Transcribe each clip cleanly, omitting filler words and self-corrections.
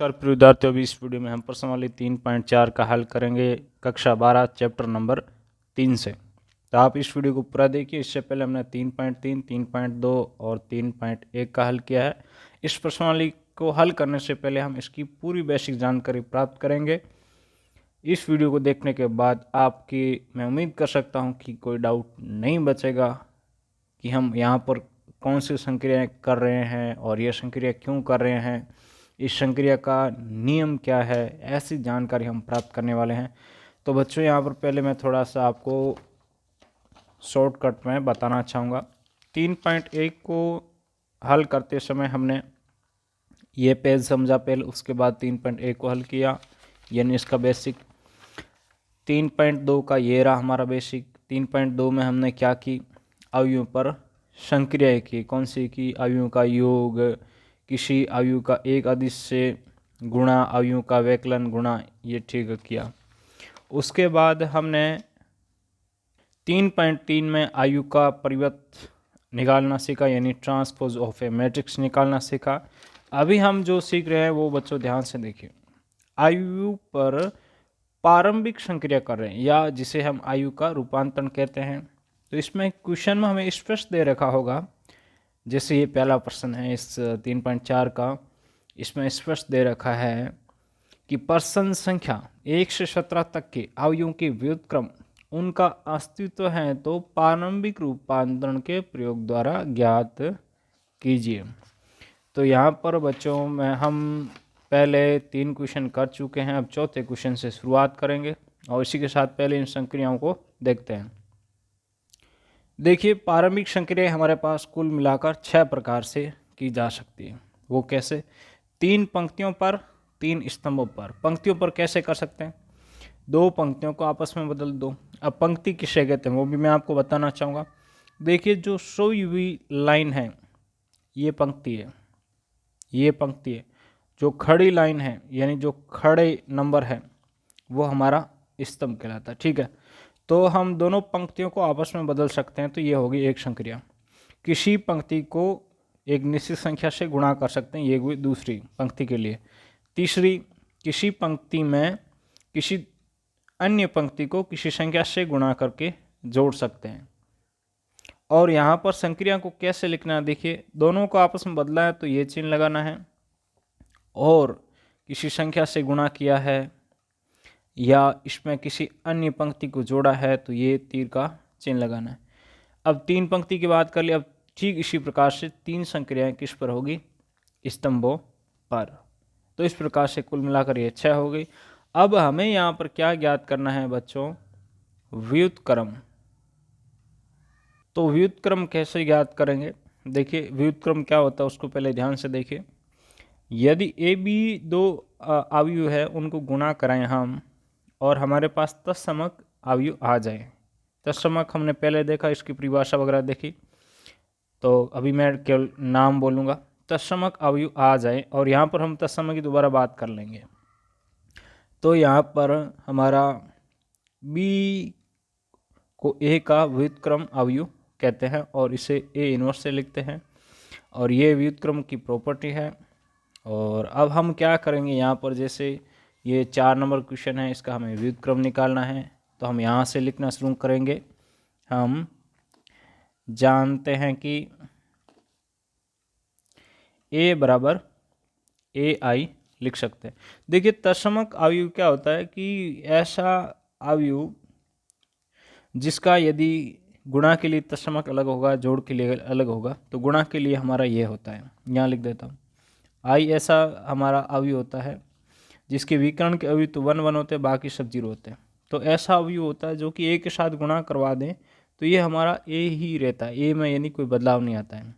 नमस्कार प्रिय विद्यार्थियों, अभी इस वीडियो में हम प्रश्नावली 3.4 का हल करेंगे कक्षा 12 चैप्टर नंबर 3 से। तो आप इस वीडियो को पूरा देखिए। इससे पहले हमने 3.3, 3.2 और 3.1 का हल किया है। इस प्रश्नावली को हल करने से पहले हम इसकी पूरी बेसिक जानकारी प्राप्त करेंगे। इस वीडियो को देखने के बाद मैं उम्मीद कर सकता हूँ कि कोई डाउट नहीं बचेगा कि हम यहाँ पर कौन सी संक्रियाएँ कर रहे हैं और ये संक्रिया क्यों कर रहे हैं, इस संक्रिया का नियम क्या है, ऐसी जानकारी हम प्राप्त करने वाले हैं। तो बच्चों, यहाँ पर पहले मैं थोड़ा सा आपको शॉर्टकट में बताना चाहूँगा। 3.1 को हल करते समय हमने ये पेज समझा पहले, उसके बाद 3.1 को हल किया, यानी इसका बेसिक। 3.2 का ये रहा हमारा बेसिक। 3.2 में हमने क्या की, अवयवों पर संक्रिया की। कौन सी की? अवयवों का योग, किसी अवयव का एक अदिश से गुणा, अवयवों का व्यकलन गुणा, ये ठीक किया। उसके बाद हमने 3.3 में अवयव का परिवर्त निकालना सीखा, यानी ट्रांसपोज ऑफ ए मैट्रिक्स निकालना सीखा। अभी हम जो सीख रहे हैं वो बच्चों ध्यान से देखिए। अवयव पर प्रारंभिक संक्रिया कर रहे हैं, या जिसे हम अवयव का रूपांतरण कहते हैं। तो इसमें क्वेश्चन में हमें स्पष्ट दे रखा होगा, जैसे ये पहला प्रश्न है इस 3.4 का। इसमें स्पष्ट दे रखा है कि प्रश्न संख्या 1 से 17 तक के अवयवों के व्युत्क्रम उनका अस्तित्व है तो प्रारंभिक रूपांतरण के प्रयोग द्वारा ज्ञात कीजिए। तो यहाँ पर बच्चों में हम पहले 3 क्वेश्चन कर चुके हैं, अब चौथे क्वेश्चन से शुरुआत करेंगे और इसी के साथ पहले इन संक्रियाओं को देखते हैं। देखिए, प्रारंभिक संक्रिया हमारे पास कुल मिलाकर 6 प्रकार से की जा सकती है। वो कैसे? 3 पंक्तियों पर, 3 स्तंभों पर। पंक्तियों पर कैसे कर सकते हैं? 2 पंक्तियों को आपस में बदल दो। अब पंक्ति किसे कहते हैं वो भी मैं आपको बताना चाहूँगा। देखिए, जो सोई हुई लाइन है ये पंक्ति है, ये पंक्ति है। जो खड़ी लाइन है, यानी जो खड़े नंबर है, वो हमारा स्तंभ कहलाता है। ठीक है, तो हम दोनों पंक्तियों को आपस में बदल सकते हैं। तो ये होगी एक संक्रिया। किसी पंक्ति को एक निश्चित संख्या से गुणा कर सकते हैं, ये हुई दूसरी पंक्ति के लिए। तीसरी, किसी पंक्ति में किसी अन्य पंक्ति को किसी संख्या से गुणा करके जोड़ सकते हैं। और यहाँ पर संक्रिया को कैसे लिखना है? देखिए, दोनों को आपस में बदला है तो ये चिन्ह लगाना है, और किसी संख्या से गुणा किया है या इसमें किसी अन्य पंक्ति को जोड़ा है तो ये तीर का चिन्ह लगाना है। अब 3 पंक्ति की बात कर ली। अब ठीक इसी प्रकार से 3 संक्रियाएं किस पर होगी? स्तंभों पर। तो इस प्रकार से कुल मिलाकर ये 6 हो गई। अब हमें यहाँ पर क्या ज्ञात करना है बच्चों? व्युत्क्रम। तो व्युत्क्रम कैसे ज्ञात करेंगे? देखिए, व्युत्क्रम क्या होता है उसको पहले ध्यान से देखिए। यदि ए बी 2 अवयव है, उनको गुणा कराएं हम और हमारे पास तत्समक अवयव आ जाए। तत्समक हमने पहले देखा, इसकी परिभाषा वगैरह देखी, तो अभी मैं केवल नाम बोलूँगा। तत्समक अवयव आ जाए और यहाँ पर हम तत्समक की दोबारा बात कर लेंगे। तो यहाँ पर हमारा बी को ए का व्युत्क्रम अवयव कहते हैं और इसे ए इनवर्स से लिखते हैं, और ये व्युत्क्रम की प्रॉपर्टी है। और अब हम क्या करेंगे, यहाँ पर जैसे ये 4 नंबर क्वेश्चन है, इसका हमें व्युत्क्रम निकालना है। तो हम यहाँ से लिखना शुरू करेंगे। हम जानते हैं कि a बराबर ए आई लिख सकते हैं। देखिए, तत्समक अवयव क्या होता है कि ऐसा अवयव जिसका यदि गुणा के लिए तत्समक अलग होगा, जोड़ के लिए अलग होगा। तो गुणा के लिए हमारा ये होता है, यहाँ लिख देता हूँ। आई ऐसा हमारा अवयव होता है जिसके विकर्ण के अवयव तो 1 1 होते हैं, बाकी सब 0 होते हैं। तो ऐसा अवयव होता है जो कि ए के साथ गुणा करवा दें तो ये हमारा ए ही रहता है, ए में यानी कोई बदलाव नहीं आता है।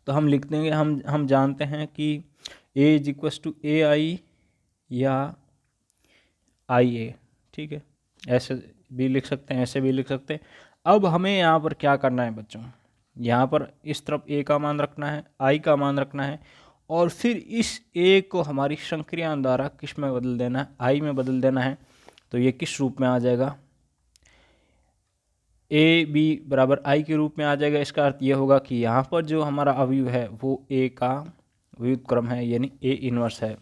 तो हम लिख देंगे, हम जानते हैं कि ए इज इक्वस टू ए आई या आई ए। ठीक है, ऐसे भी लिख सकते हैं, ऐसे भी लिख सकते हैं। अब हमें यहाँ पर क्या करना है बच्चों? यहाँ पर इस तरफ ए का मान रखना है, आई का मान रखना है, और फिर इस ए को हमारी संक्रिया द्वारा किस में बदल देना है? आई में बदल देना है। तो ये किस रूप में आ जाएगा? ए बी बराबर आई के रूप में आ जाएगा। इसका अर्थ ये होगा कि यहाँ पर जो हमारा अवयव है वो ए का व्युत्क्रम है, यानी ए इनवर्स है।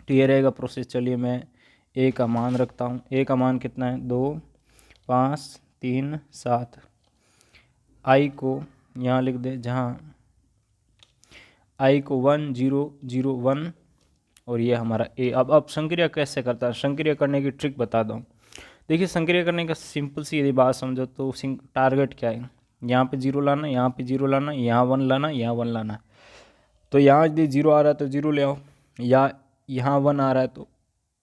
तो ये रहेगा प्रोसेस। चलिए मैं ए का मान रखता हूँ। ए का मान कितना है, 2 5 3 7। आई को यहाँ लिख दे, जहाँ आई को 1 0 0 1 और ये हमारा ए। अब संक्रिया कैसे करता है, संक्रिया करने की ट्रिक बता दूँ। देखिए संक्रिया करने का सिंपल सी यदि बात समझो तो टारगेट क्या है, यहाँ पे 0 लाना, यहाँ पे 0 लाना, यहाँ 1 लाना, यहाँ 1 लाना। तो यहाँ यदि 0 आ रहा है तो 0 ले आओ, या यहाँ 1 आ रहा है तो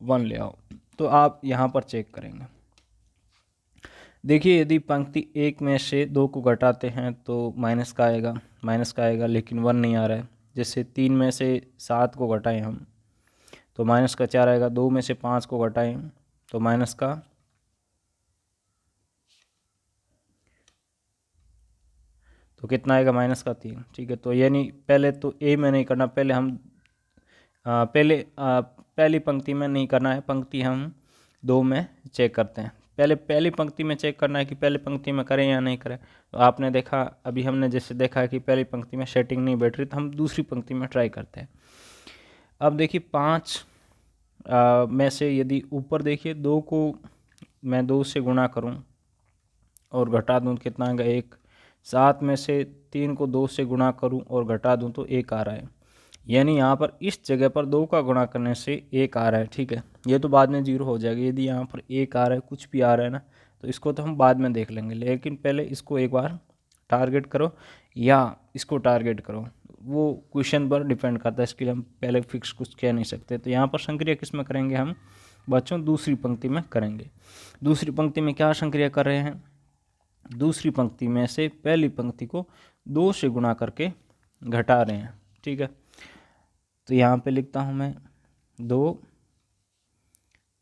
1 ले आओ। तो आप यहाँ पर चेक करेंगे। देखिए यदि पंक्ति 1 में से 2 को घटाते हैं तो माइनस का आएगा, माइनस का आएगा, लेकिन 1 नहीं आ रहा है। जैसे 3 में से 7 को घटाएं हम तो माइनस का 4 आएगा। 2 में से 5 को घटाएं तो माइनस का, तो कितना आएगा, माइनस का 3। ठीक है, तो यानी पहले तो ए में नहीं करना, पहले हम पहली पंक्ति में नहीं करना है, पंक्ति हम 2 में चेक करते हैं। पहले पहली पंक्ति में चेक करना है कि पहली पंक्ति में करें या नहीं करें। तो आपने देखा, अभी हमने जैसे देखा कि पहली पंक्ति में सेटिंग नहीं बैठ रही, तो हम दूसरी पंक्ति में ट्राई करते हैं। अब देखिए 5 में से यदि ऊपर देखिए 2 को मैं 2 से गुणा करूं और घटा दूं तो कितना आएगा, 1। 7 में से 3 को 2 से गुणा करूं और घटा दूं तो 1 आ रहा है। यानी यहाँ पर इस जगह पर 2 का गुणा करने से 1 आ रहा है। ठीक है, ये तो बाद में 0 हो जाएगा। यदि यहाँ पर 1 आ रहा है, कुछ भी आ रहा है ना, तो इसको तो हम बाद में देख लेंगे, लेकिन पहले इसको एक बार टारगेट करो या इसको टारगेट करो, वो क्वेश्चन पर डिपेंड करता है। इसके लिए हम पहले फिक्स कुछ कह नहीं सकते। तो यहाँ पर संक्रिया किस में करेंगे हम बच्चों, दूसरी पंक्ति में करेंगे। दूसरी पंक्ति में क्या संक्रिया कर रहे हैं, दूसरी पंक्ति में से पहली पंक्ति को 2 से गुणा करके घटा रहे हैं। ठीक है, तो यहाँ पे लिखता हूँ मैं 2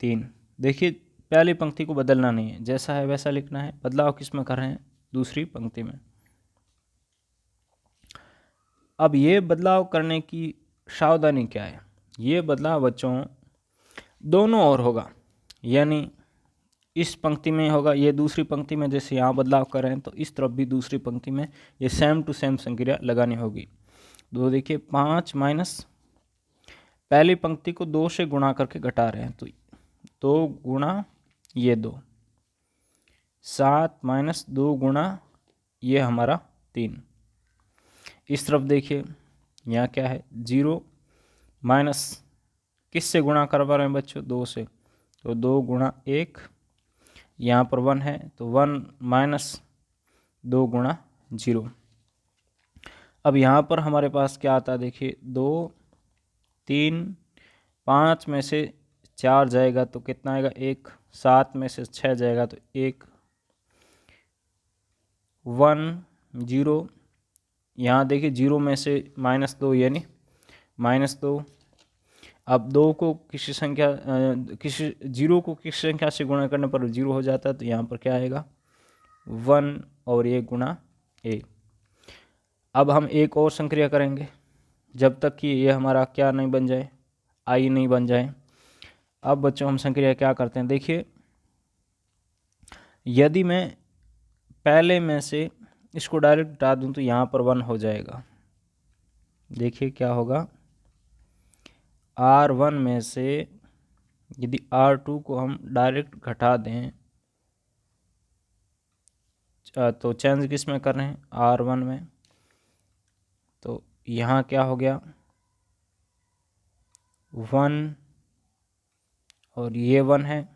3। देखिए पहली पंक्ति को बदलना नहीं है, जैसा है वैसा लिखना है। बदलाव किस में कर रहे हैं, दूसरी पंक्ति में। अब ये बदलाव करने की सावधानी क्या है, ये बदलाव बच्चों दोनों ओर होगा, यानी इस पंक्ति में होगा, ये दूसरी पंक्ति में जैसे यहाँ बदलाव कर रहे हैं तो इस तरफ भी दूसरी पंक्ति में ये सेम टू सेम संक्रिया लगानी होगी। तो देखिए 5 माइनस पहली पंक्ति को 2 से गुणा करके घटा रहे हैं, तो 2 गुणा ये 2, 7 माइनस 2 गुणा ये हमारा 3। इस तरफ देखिए यहाँ क्या है, 0 माइनस किस से गुणा करवा रहे हैं बच्चों, 2 से, तो 2 गुणा 1, यहाँ पर 1 है तो 1 माइनस 2 गुणा 0। अब यहाँ पर हमारे पास क्या आता है, देखिए 2 3 5 में से 4 जाएगा तो कितना आएगा, 1। 7 में से 6 जाएगा तो 1, 1 0। यहाँ देखिए 0 में से -2 यानी -2। अब 2 को किसी संख्या किसी 0 को किसी संख्या से गुणा करने पर 0 हो जाता है, तो यहाँ पर क्या आएगा 1 और ये गुणा ए। अब हम एक और संक्रिया करेंगे जब तक कि ये हमारा क्या नहीं बन जाए, आई नहीं बन जाए। अब बच्चों हम संक्रिया क्या करते हैं, देखिए यदि मैं पहले में से इसको डायरेक्ट हटा दूं तो यहाँ पर 1 हो जाएगा। देखिए क्या होगा, R1 में से यदि R2 को हम डायरेक्ट घटा दें तो चेंज किस में कर रहे हैं, R1 में, तो यहाँ क्या हो गया 1 और ये 1 है,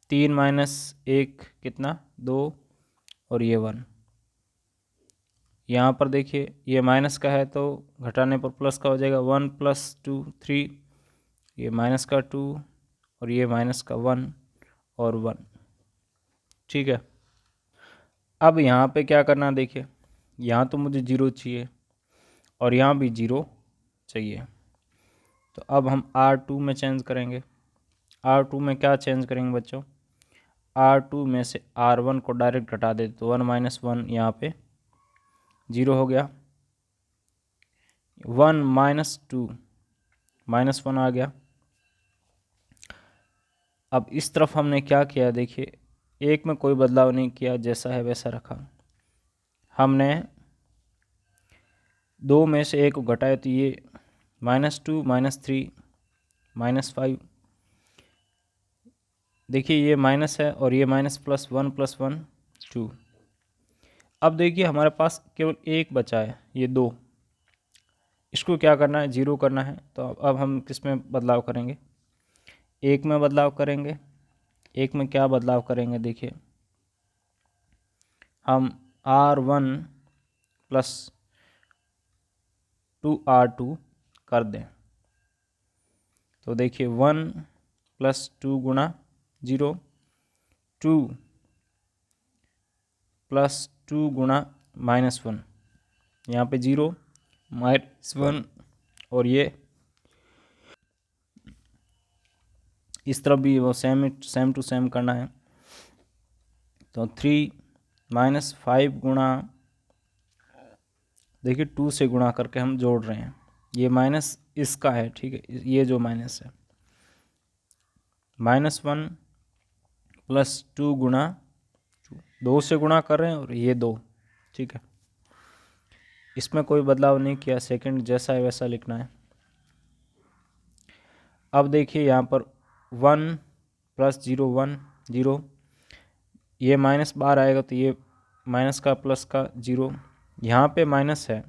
3 माइनस 1 कितना 2 और ये 1। यहाँ पर देखिए ये माइनस का है तो घटाने पर प्लस का हो जाएगा, 1 + 2 3, ये माइनस का 2 और ये माइनस का 1 और 1। ठीक है, अब यहाँ पे क्या करना, देखिए यहाँ तो मुझे 0 चाहिए और यहाँ भी 0 चाहिए। तो अब हम R2 में चेंज करेंगे। R2 में क्या चेंज करेंगे बच्चों, R2 में से R1 को डायरेक्ट घटा देते तो 1 - 1 यहाँ पे 0 हो गया, 1 - 2 -1 आ गया। अब इस तरफ हमने क्या किया, देखिए एक में कोई बदलाव नहीं किया, जैसा है वैसा रखा। हमने 2 में से 1 को घटाया तो ये -2 - 3 -5। देखिए ये माइनस है और ये माइनस +1 + 1 2। अब देखिए हमारे पास केवल एक बचा है, ये 2। इसको क्या करना है, 0 करना है। तो अब हम किस में बदलाव करेंगे, 1 में बदलाव करेंगे। 1 में क्या बदलाव करेंगे, देखिए हम R1 + 2R2 कर दें। तो देखिए 1 + 2 गुणा 0, 2 + 2 गुणा -1, यहाँ पे 0 -1 और ये इस तरफ भी वो सेम टू सेम करना है। तो 3 -5 गुणा, देखिए 2 से गुणा करके हम जोड़ रहे हैं, ये माइनस इसका है, ठीक है, ये जो माइनस है, -1 + 2 गुणा 2 से गुणा कर रहे हैं और ये 2, ठीक है। इसमें कोई बदलाव नहीं किया, सेकंड जैसा है वैसा लिखना है। अब देखिए यहाँ पर 1 + 0 1 0, ये माइनस बाहर आएगा तो ये माइनस का प्लस का 0, यहाँ पे माइनस है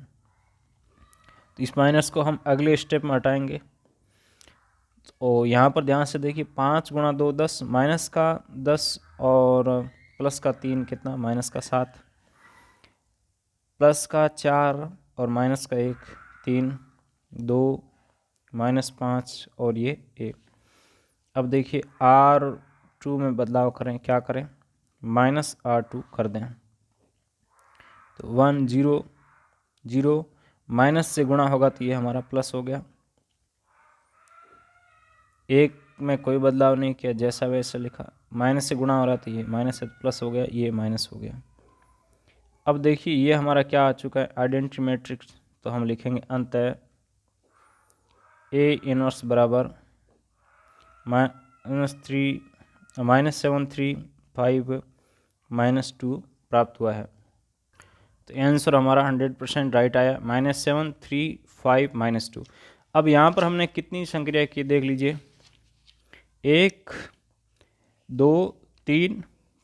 तो इस माइनस को हम अगले स्टेप में हटाएंगे। तो यहाँ पर ध्यान से देखिए 5 × 2 10, माइनस का 10 और प्लस का 3 कितना, माइनस का 7, प्लस का 4 और माइनस का 1 3 2 -5 और ये 1। अब देखिए R2 में बदलाव करें, क्या करें, -R2 कर दें। तो 1 0 0, माइनस से गुणा होगा तो ये हमारा प्लस हो गया। 1 में कोई बदलाव नहीं किया, जैसा वैसा लिखा। माइनस से गुणा हो रहा था, ये माइनस से प्लस हो गया, ये माइनस हो गया। अब देखिए ये हमारा क्या आ चुका है, आइडेंटिटी मैट्रिक्स। तो हम लिखेंगे अंततः A इनवर्स बराबर -735 -2 प्राप्त हुआ है। तो आंसर हमारा 100% राइट आया, -735 -2। अब यहाँ पर हमने कितनी संक्रिया की देख लीजिए, 1 2 3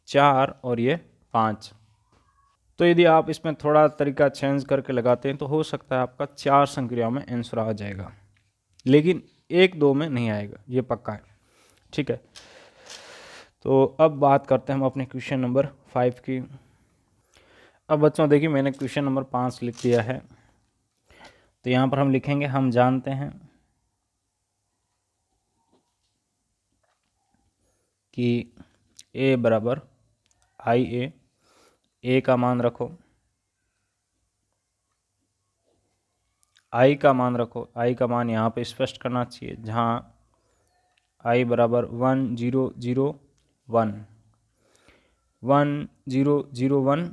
4 और ये 5। तो यदि आप इसमें थोड़ा तरीका चेंज करके लगाते हैं तो हो सकता है आपका 4 संक्रियाओं में आंसर आ जाएगा, लेकिन 1 2 में नहीं आएगा, ये पक्का है, ठीक है। तो अब बात करते हैं हम अपने क्वेश्चन नंबर 5 की। अब बच्चों देखिए मैंने क्वेश्चन नंबर 5 लिख दिया है। तो यहाँ पर हम लिखेंगे, हम जानते हैं कि A बराबर IA, A का मान रखो, I का मान रखो, I का मान यहाँ पे स्पष्ट करना चाहिए, जहाँ I बराबर 1 0 0 1 1 0 0 1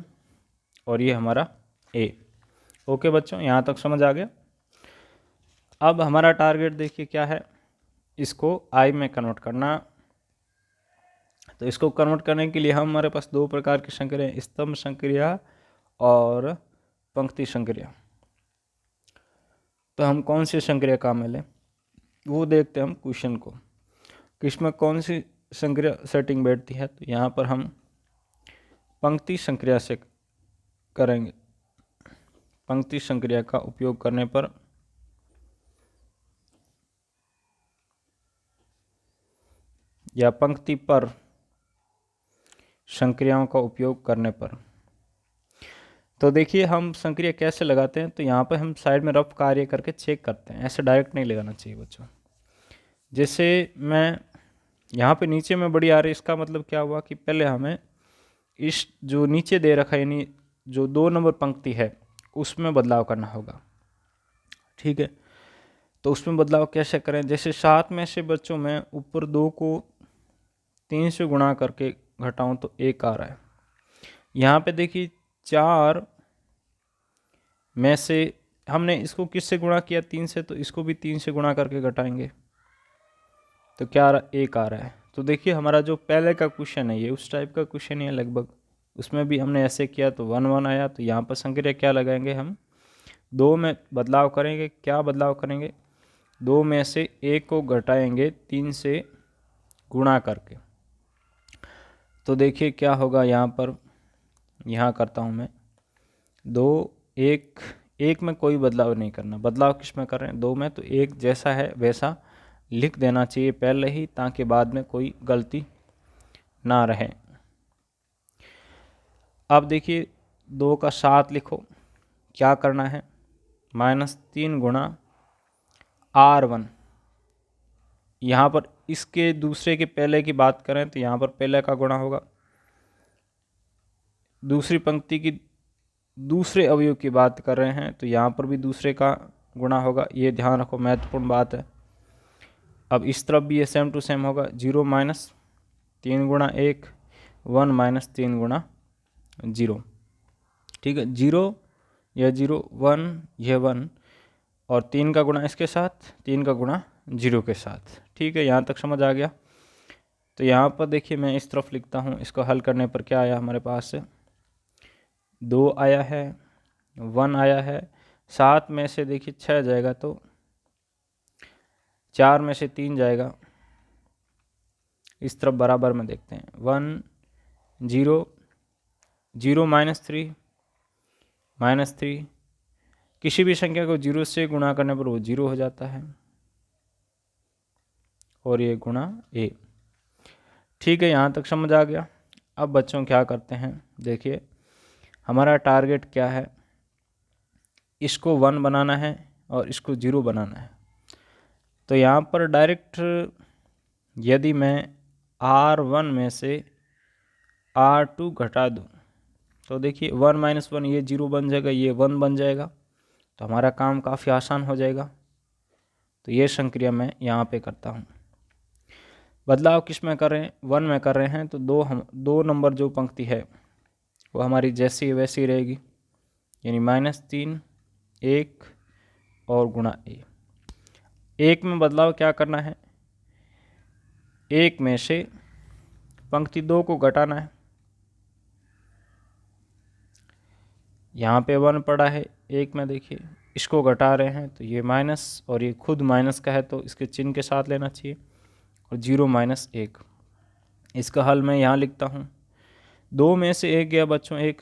और ये हमारा A। ओके बच्चों, यहाँ तक समझ आ गया। अब हमारा टारगेट देखिए क्या है, इसको I में कन्वर्ट करना। तो इसको कन्वर्ट करने के लिए हमारे पास 2 प्रकार की संक्रिया, स्तंभ संक्रिया और पंक्ति संक्रिया। तो हम कौन सी संक्रिया काम में लें वो देखते हैं हम क्वेश्चन को, किसमें कौन सी संक्रिया सेटिंग बैठती है। तो यहाँ पर हम पंक्ति संक्रिया से करेंगे। पंक्ति संक्रिया का उपयोग करने पर या पंक्ति पर संक्रियाओं का उपयोग करने पर, तो देखिए हम संक्रिया कैसे लगाते हैं। तो यहाँ पे हम साइड में रफ कार्य करके चेक करते हैं, ऐसे डायरेक्ट नहीं लगाना चाहिए बच्चों। जैसे मैं यहाँ पे नीचे में बड़ी आ रही, इसका मतलब क्या हुआ कि पहले हमें इस जो नीचे दे रखा है, यानी जो 2 नंबर पंक्ति है उसमें बदलाव करना होगा, ठीक है। तो उसमें बदलाव कैसे करें, जैसे 7 में से बच्चों में ऊपर 2 को 3 से गुणा करके घटाऊं तो 1 आ रहा है। यहाँ पे देखिए 4 में से हमने इसको किससे गुणा किया, 3 से, तो इसको भी 3 से गुणा करके घटाएंगे तो क्या आ रहा, 1 आ रहा है। तो देखिए हमारा जो पहले का क्वेश्चन है ये उस टाइप का क्वेश्चन है लगभग, उसमें भी हमने ऐसे किया तो 1 1 आया। तो यहाँ पर संक्रिया क्या लगाएंगे, हम 2 में बदलाव करेंगे। क्या बदलाव करेंगे, 2 में से 1 को घटाएंगे 3 से गुणा करके। तो देखिए क्या होगा यहाँ पर, यहाँ करता हूँ मैं 2 1 1 में कोई बदलाव नहीं करना। बदलाव किस में कर रहे हैं? 2 में। तो 1 जैसा है वैसा लिख देना चाहिए पहले ही, ताकि बाद में कोई गलती ना रहे। अब देखिए 2 का 7 लिखो। क्या करना है? -3 गुणा R1। यहाँ पर इसके दूसरे के पहले की बात करें तो यहाँ पर पहले का गुणा होगा। दूसरी पंक्ति की दूसरे अवयव की बात कर रहे हैं तो यहाँ पर भी दूसरे का गुणा होगा। ये ध्यान रखो, महत्वपूर्ण बात है। अब इस तरफ भी ये सेम टू सेम होगा। 0 माइनस 3 गुणा 1, 1 माइनस 3 गुणा 0। ठीक है, 0 यह 0, 1 यह 1, और 3 का गुणा इसके साथ, 3 का गुणा 0 के साथ। ठीक है, यहाँ तक समझ आ गया। तो यहाँ पर देखिए मैं इस तरफ लिखता हूँ। इसको हल करने पर क्या आया हमारे पास से? 2 आया है, 1 आया है। 7 में से देखिए 6 जाएगा तो 4 में से 3 जाएगा। इस तरफ बराबर में देखते हैं। 1 0 0 -3 किसी भी संख्या को 0 से गुणा करने पर वो 0 हो जाता है, और ये गुणा a। ठीक है, यहाँ तक समझ आ गया। अब बच्चों क्या करते हैं, देखिए हमारा टारगेट क्या है? इसको 1 बनाना है और इसको 0 बनाना है। तो यहाँ पर डायरेक्ट यदि मैं R1 में से R2 घटा दूँ तो देखिए 1 - 1 ये 0 बन जाएगा, ये 1 बन जाएगा। तो हमारा काम काफ़ी आसान हो जाएगा। तो ये संक्रिया मैं यहाँ पे करता हूँ। बदलाव किस में कर रहे हैं? 1 में कर रहे हैं। तो 2 नंबर जो पंक्ति है वो हमारी जैसी वैसी रहेगी, यानी -3 1 और गुणा a। 1 में बदलाव क्या करना है? 1 में से पंक्ति 2 को घटाना है। यहाँ पे 1 पड़ा है 1 में, देखिए इसको घटा रहे हैं तो ये माइनस, और ये खुद माइनस का है तो इसके चिन्ह के साथ लेना चाहिए, और 0 - 1। इसका हल मैं यहाँ लिखता हूँ। 2 में से 1 गया बच्चों 1,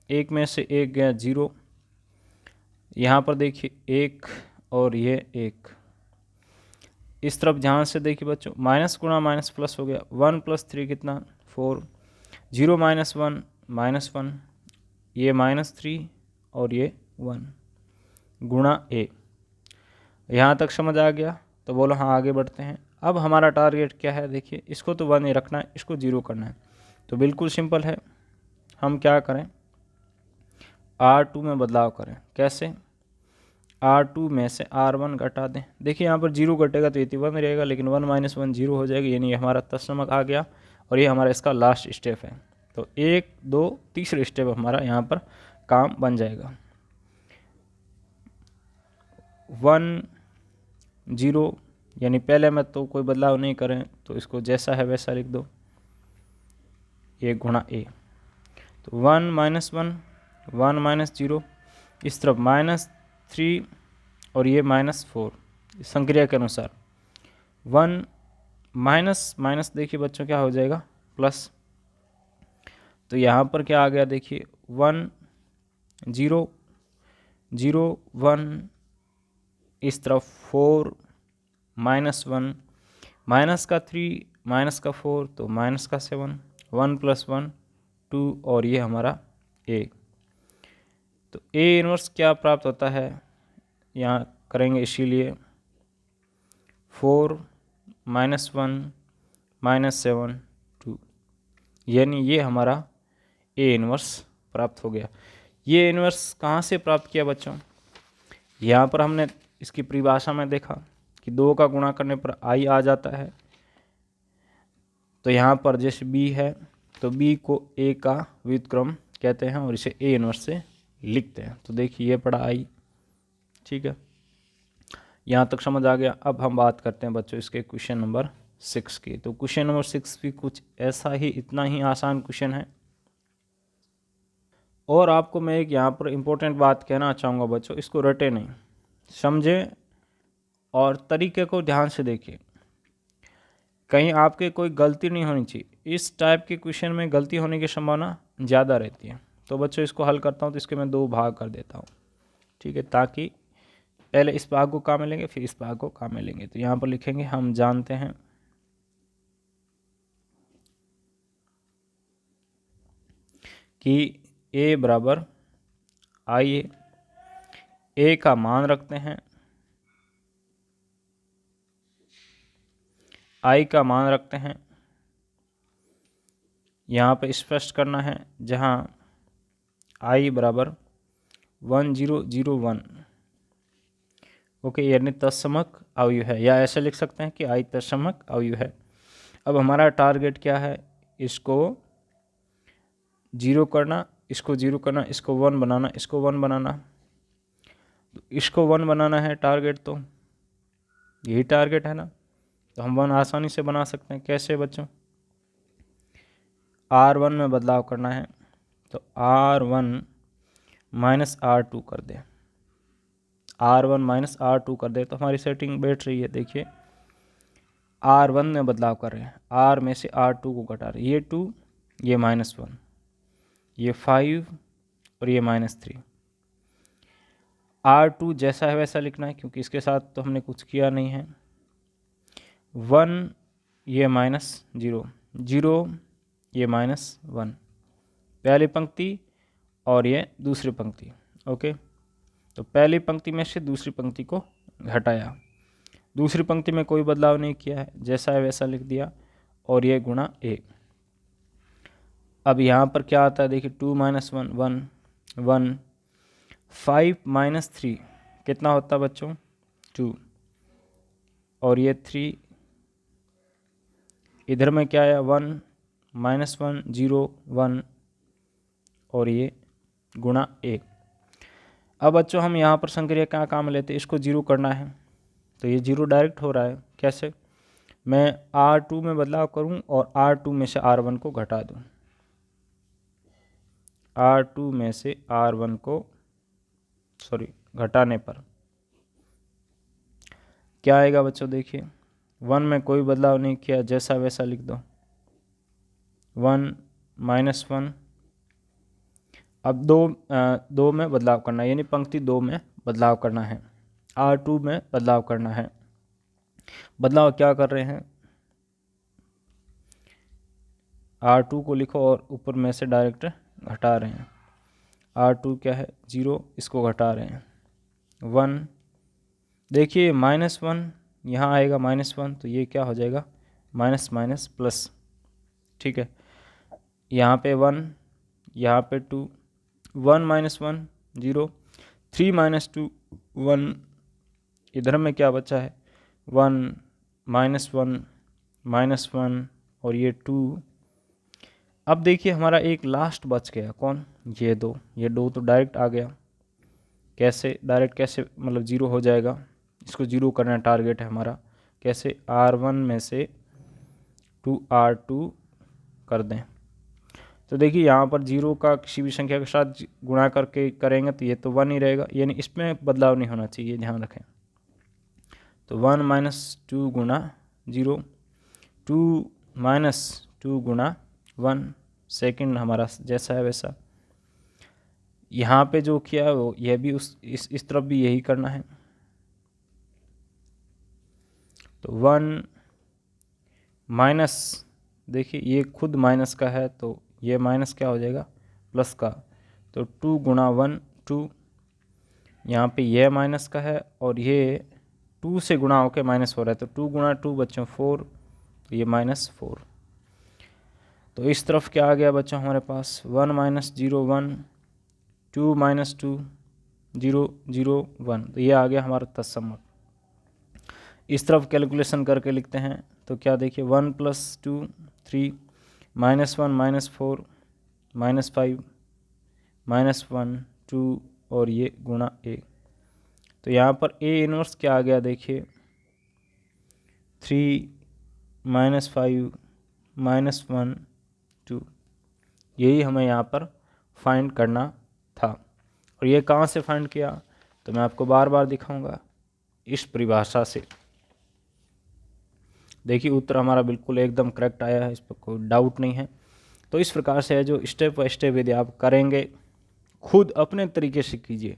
1 में से 1 गया 0। यहाँ पर देखिए 1 और ये 1। इस तरफ ध्यान से देखिए बच्चों, माइनस गुणा माइनस प्लस हो गया। 1 + 3 कितना? 4। 0 - 1 -1, ये -3 और ये 1 गुणा a। यहाँ तक समझ आ गया? तो बोलो हाँ, आगे बढ़ते हैं। अब हमारा टारगेट क्या है? देखिए इसको तो 1 ही रखना है, इसको 0 करना है। तो बिल्कुल सिंपल है, हम क्या करें? R2 में बदलाव करें। कैसे? R2 में से R1 घटा दें। देखिए यहाँ पर 0 घटेगा तो ये 1 रहेगा, लेकिन 1 - 1 0 हो जाएगा, यानी हमारा तत्समक आ गया, और ये हमारा इसका लास्ट स्टेप है। तो 1 2 तीसरे स्टेप हमारा यहाँ पर काम बन जाएगा। 1 0, यानी पहले में तो कोई बदलाव नहीं करें, तो इसको जैसा है वैसा लिख दो, ये गुणा a। तो 1 - 1 1 - 0, इस तरफ -3 और ये -4, संक्रिया के अनुसार 1 माइनस माइनस देखिए बच्चों क्या हो जाएगा? प्लस। तो यहाँ पर क्या आ गया? देखिए 1 0 0 1, इस तरफ 4 -1, माइनस का 3 माइनस का 4 तो माइनस का 7, 1 + 1 2, और ये हमारा a। तो a इनवर्स क्या प्राप्त होता है? यहाँ करेंगे, इसीलिए 4 -1 -7 2, यानी ये हमारा a इनवर्स प्राप्त हो गया। ये इनवर्स कहाँ से प्राप्त किया बच्चों? यहाँ पर हमने इसकी परिभाषा में देखा कि 2 का गुणा करने पर i आ जाता है। तो यहाँ पर जैसे b है तो b को a का व्युत्क्रम कहते हैं, और इसे a इनवर्स से लिखते हैं। तो देखिए ये पड़ा i। ठीक है, यहाँ तक समझ आ गया। अब हम बात करते हैं बच्चों इसके क्वेश्चन नंबर 6 की। तो क्वेश्चन नंबर 6 भी कुछ ऐसा ही, इतना ही आसान क्वेश्चन है। और आपको मैं एक यहाँ पर इम्पोर्टेंट बात कहना चाहूँगा बच्चों, इसको रटे नहीं, समझें और तरीके को ध्यान से देखिए, कहीं आपके कोई गलती नहीं होनी चाहिए। इस टाइप के क्वेश्चन में गलती होने की संभावना ज़्यादा रहती है। तो बच्चों इसको हल करता हूँ तो इसके मैं 2 भाग कर देता हूँ, ठीक है, ताकि पहले इस भाग को काम में लेंगे फिर इस भाग को काम में लेंगे। तो यहाँ पर लिखेंगे हम जानते हैं कि a बराबर आई ए का मान रखते हैं, आई का मान रखते हैं, यहाँ पर स्पष्ट करना है जहाँ आई बराबर 1001, ओके, यानी तत्समक अवयव है, या ऐसे लिख सकते हैं कि आई तत्समक अवयव है। अब हमारा टारगेट क्या है, इसको 0 करना, इसको 0 करना, इसको 1 बनाना, इसको 1 बनाना। तो इसको 1 बनाना है टारगेट, तो यही टारगेट है ना। तो हम 1 आसानी से बना सकते हैं। कैसे बच्चों, R1 में बदलाव करना है तो R1 माइनस R2 कर दे, R1 माइनस R2 कर दे तो हमारी सेटिंग बैठ रही है। देखिए R1 में बदलाव कर रहे हैं, R में से R2 को घटा रहे हैं, ये 2, ये -1, ये 5 और ये -3। R2 जैसा है वैसा लिखना है क्योंकि इसके साथ तो हमने कुछ किया नहीं है। 1 ये -0, 0 ये -1, पहली पंक्ति और ये दूसरी पंक्ति, ओके। तो पहली पंक्ति में से दूसरी पंक्ति को घटाया, दूसरी पंक्ति में कोई बदलाव नहीं किया है, जैसा है वैसा लिख दिया, और ये गुणा a। अब यहाँ पर क्या आता है देखिए, 2 - 1 1 1, 5 - 3 कितना होता है बच्चों, 2, और ये 3, इधर में क्या आया 1 -1 0 1, और ये गुणा a। अब बच्चों हम यहाँ पर संक्रिया क्या काम लेते हैं, इसको 0 करना है तो ये 0 डायरेक्ट हो रहा है। कैसे, मैं R2 में बदलाव करूं और R2 में से R1 को घटा दूं, R2 में से R1 को घटाने पर क्या आएगा बच्चों, देखिए 1 में कोई बदलाव नहीं किया, जैसा वैसा लिख दो, 1 -1। अब दो में बदलाव करना है, यानी पंक्ति 2 में बदलाव करना है, R2 में बदलाव करना है। बदलाव क्या कर रहे हैं, R2 को लिखो और ऊपर में से डायरेक्ट घटा रहे हैं। R2 क्या है 0, इसको घटा रहे हैं 1। देखिए -1 यहाँ आएगा -1, तो ये क्या हो जाएगा माइनस माइनस प्लस, ठीक है। यहाँ पे 1, यहाँ पे 2, 1 - 1 0, 3 - 2 1, इधर में क्या बचा है 1 -1 -1 और ये 2। अब देखिए हमारा एक लास्ट बच गया, कौन, ये 2, ये 2 तो डायरेक्ट आ गया। कैसे डायरेक्ट, कैसे मतलब 0 हो जाएगा, इसको 0 करना टारगेट है हमारा। कैसे, R1 में से 2R2 कर दें। तो देखिए यहाँ पर 0 का किसी भी संख्या के साथ गुणा करके करेंगे तो ये तो 1 ही रहेगा, यानी इसमें बदलाव नहीं होना चाहिए, ध्यान रखें। तो 1 - 2 गुणा 0, 2 - 2 गुणा 1, सेकंड हमारा जैसा है वैसा। यहाँ पे जो किया है वो यह भी इस तरफ भी यही करना है। तो 1 माइनस, देखिए ये खुद माइनस का है तो ये माइनस क्या हो जाएगा प्लस का। तो 2 गुणा 1 2, यहाँ पे ये माइनस का है और ये 2 से गुणा होकर माइनस हो रहा है, तो 2 गुणा 2 बच्चों 4, तो ये -4। तो इस तरफ क्या आ गया बच्चों हमारे पास 1 - 0 1, 2 - 2 0 0 1, तो ये आ गया हमारा तत्समक। इस तरफ कैलकुलेशन करके लिखते हैं तो क्या देखिए 1 + 2 3, -1 -4 -5 -1 2 और ये गुणा a। तो यहाँ पर a इनवर्स क्या आ गया देखिए 3 -5 -1 2, यही हमें यहाँ पर फाइंड करना था। और ये कहाँ से फाइंड किया तो मैं आपको बार बार दिखाऊंगा। इस परिभाषा से। देखिए उत्तर हमारा बिल्कुल एकदम करेक्ट आया है, इस पर कोई डाउट नहीं है। तो इस प्रकार से है जो स्टेप बाय स्टेप यदि आप करेंगे, खुद अपने तरीके से कीजिए,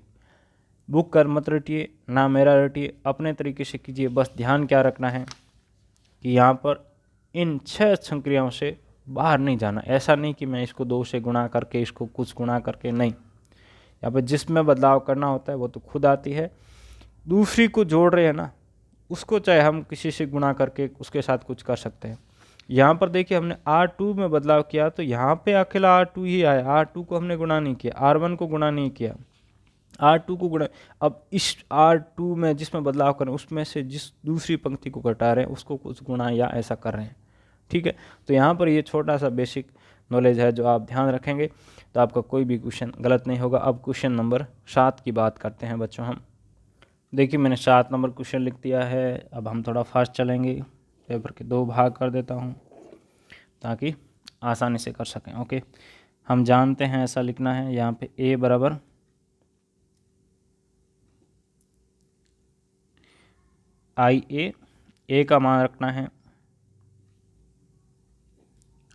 बुक कर मत रटिए, ना मेरा रटिए, अपने तरीके से कीजिए। बस ध्यान क्या रखना है कि यहाँ पर इन 6 संक्रियाओं से बाहर नहीं जाना। ऐसा नहीं कि मैं इसको 2 से गुणा करके, इसको कुछ गुणा करके, नहीं। यहाँ पर जिसमें बदलाव करना होता है वो तो खुद आती है। दूसरी को जोड़ रहे हैं ना, उसको चाहे हम किसी से गुणा करके उसके साथ कुछ कर सकते हैं। यहाँ पर देखिए हमने R2 में बदलाव किया तो यहाँ पे अकेला R2 ही आया, R2 को हमने गुणा नहीं किया, R1 को गुणा नहीं किया, R2 को गुणा। अब इस R2 में जिसमें बदलाव करें उसमें से जिस दूसरी पंक्ति को घटा रहे हैं उसको कुछ गुणा या ऐसा कर रहे हैं, ठीक है। तो यहाँ पर ये छोटा सा बेसिक नॉलेज है जो आप ध्यान रखेंगे तो आपका कोई भी क्वेश्चन गलत नहीं होगा। अब क्वेश्चन नंबर 7 की बात करते हैं बच्चों हम। देखिए मैंने 7 नंबर क्वेश्चन लिख दिया है। अब हम थोड़ा फास्ट चलेंगे, पेपर के 2 भाग कर देता हूँ ताकि आसानी से कर सकें। ओके, हम जानते हैं ऐसा लिखना है। यहाँ पे a बराबर a का मान रखना है,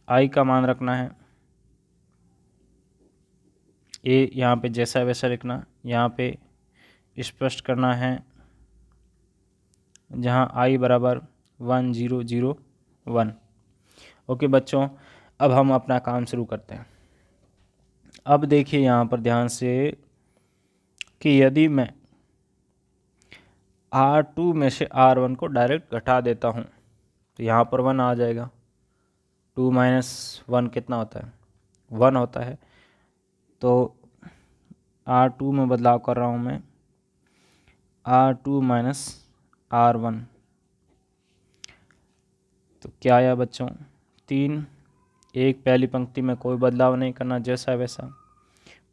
i का मान रखना है। a यहाँ पे जैसा वैसा लिखना, यहाँ पे स्पष्ट करना है जहाँ i बराबर 1 0 0 1। ओके बच्चों, अब हम अपना काम शुरू करते हैं। अब देखिए यहाँ पर ध्यान से कि यदि मैं R2 में से R1 को डायरेक्ट घटा देता हूँ तो यहाँ पर 1 आ जाएगा। 2 माइनस 1 कितना होता है? 1 होता है। तो R2 में बदलाव कर रहा हूँ मैं, R2 माइनस R1, तो क्या आया बच्चों? 3। एक पहली पंक्ति में कोई बदलाव नहीं करना, जैसा वैसा।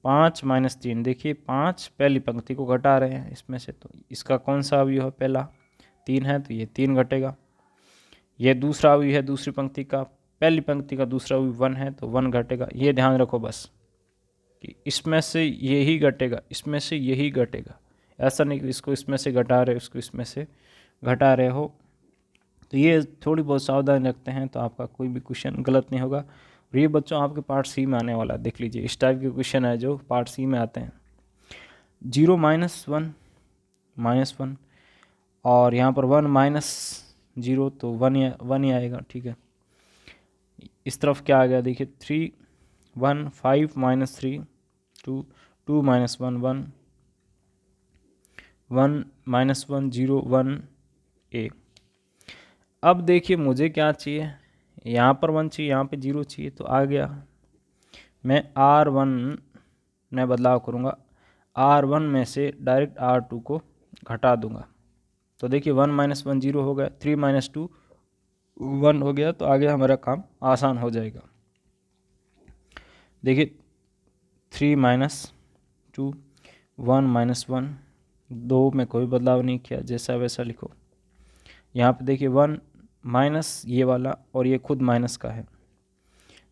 5 माइनस 3, देखिए 5 पहली पंक्ति को घटा रहे हैं इसमें से, तो इसका कौन सा अवयव है? पहला 3 है तो ये 3 घटेगा। ये दूसरा अवयव है दूसरी पंक्ति का, पहली पंक्ति का दूसरा अवयव 1 है तो 1 घटेगा। ये ध्यान रखो बस कि इसमें से यही घटेगा, इसमें से यही घटेगा। ऐसा नहीं कि इसको इसमें से घटा रहे हो, इसको इसमें से घटा रहे हो। तो ये थोड़ी बहुत सावधानी रखते हैं तो आपका कोई भी क्वेश्चन गलत नहीं होगा। और ये बच्चों आपके पार्ट सी में आने वाला है, देख लीजिए इस टाइप के क्वेश्चन है जो पार्ट सी में आते हैं। 0 माइनस 1 और यहाँ पर 1 माइनस 0 तो 1 ही आएगा, ठीक है। इस तरफ क्या आ गया देखिए 3 1 5 माइनस 3 2 2 माइनस 1 1 1 माइनस 1 0 1 1। अब देखिए मुझे क्या चाहिए, यहाँ पर 1 चाहिए, यहाँ पे 0 चाहिए, तो आ गया। मैं R1 में बदलाव करूँगा, R1 में से डायरेक्ट R2 को घटा दूंगा। तो देखिए 1 माइनस 1 0 हो गया, 3 माइनस 2 1 हो गया, तो आगे हमारा काम आसान हो जाएगा। देखिए 3 माइनस 2 1 माइनस 1, 2 में कोई बदलाव नहीं किया, जैसा वैसा लिखो। यहाँ पे देखिए 1 माइनस ये वाला और ये खुद माइनस का है,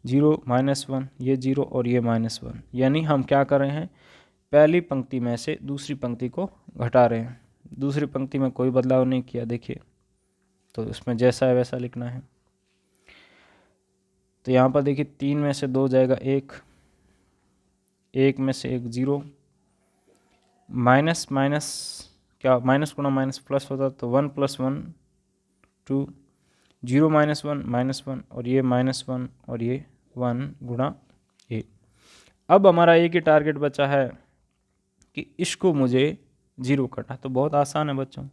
0 माइनस 1, ये 0 और ये माइनस 1। यानी हम क्या कर रहे हैं, पहली पंक्ति में से दूसरी पंक्ति को घटा रहे हैं। दूसरी पंक्ति में कोई बदलाव नहीं किया, देखिए, तो उसमें जैसा है वैसा लिखना है। तो यहाँ पर देखिए 3 में से 2 जाएगा 1, 1 में से 1 0, माइनस माइनस क्या, माइनस गुणा माइनस प्लस होता, तो 1 प्लस 1 2, 0 माइनस 1 और ये माइनस 1 और ये 1 गुणा ए। अब हमारा एक ही टारगेट बचा है कि इसको मुझे 0 करना। तो बहुत आसान है बच्चों,